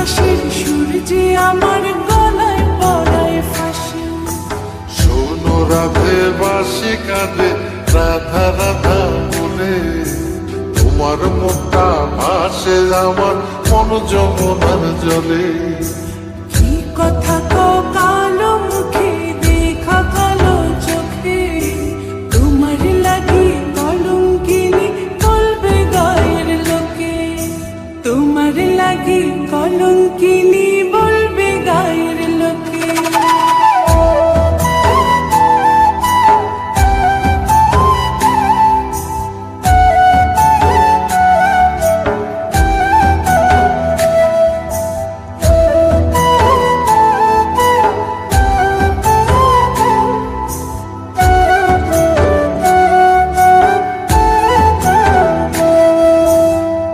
বাঁশির সুর যে আমার গলায় পড়ায় ফাঁসি। শোনো রাধে বাঁশি কাঁদে রাধা রাধা বলে, তোমার মুখটা ভাসে আমার মন যমুনার জলে। কি কথা কও কালো মুখে দেখা কালো চোখে, তোমার লাগি কলঙ্কিনী বলবে গায়ের লোকে। তোমার লাগি কলঙ্কিনী বলবে গায়ের লোকে।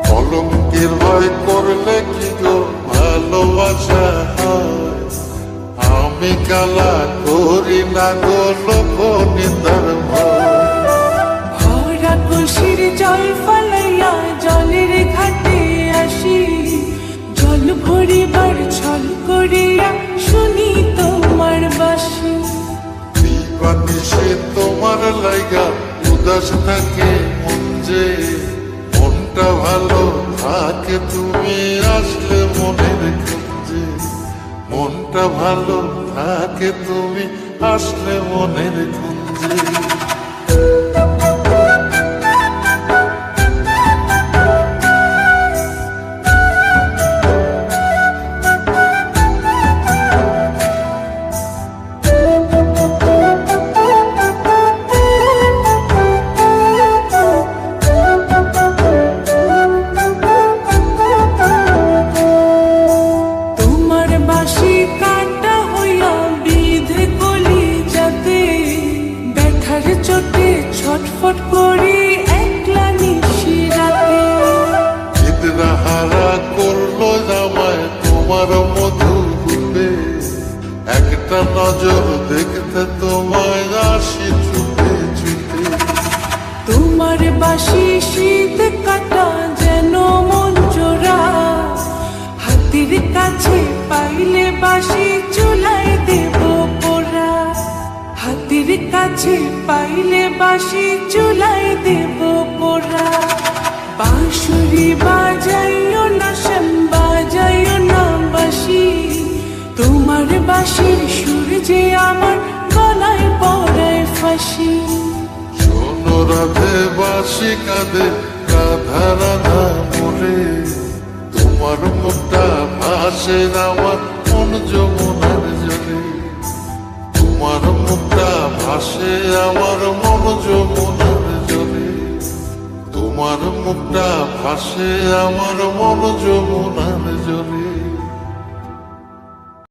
কলঙ্কের ভয় করলে কি গো ভালোবাসা হয়? আমি কালা করি না গো লোক নিন্দার ভয়। ভরা কলসির জল ফালাইয়া জলের ঘাটে আসি, জল ভরিবার ছল করিয়া শুনি তোমার বাঁশি। দিবানিশে তোমার লাইগা উদাস থাকে মন যে, মনটা ভালো থাকে তুমি আসলে মনের খুঁজে। মনটা ভালো থাকে তুমি আসলে মনের খুঁজে। তোমার বাঁশি কাটা হইয়া বিধে কলি যাতে, ব্যথার চোটে ছটফট করি একলা নিশি রাতে। চিত্রা হারা করলো জামায় তোমার মধু রূপে, একটা নজর দেখতে তোমায় আসি ছুটে ছুটে। তোমার বাঁশি শীত কাটা যেন মন জোড়া, হাতের কাছে পাইলে বাঁশি চুলাই দেব পোড়া। হাতের কাছে পাইলে বাঁশি চুলাই দেব পোড়া। বাঁশুরি বাজাইও না শ্যাম বাজাইও না বাঁশি, তোমার বাঁশির সুর যে আমার গলায় পড়ায় ফাঁসি। শোনো রাধে বাঁশি কাঁদে রাধা রাধা বলে, তোমার মুখটা ভাসে আমার মন যমুনার জলে। তোমার মুখটা ভাসে আমার মন যমুনার জলে। তোমার মুখটা ভাসে আমার মন যমুনার জলে।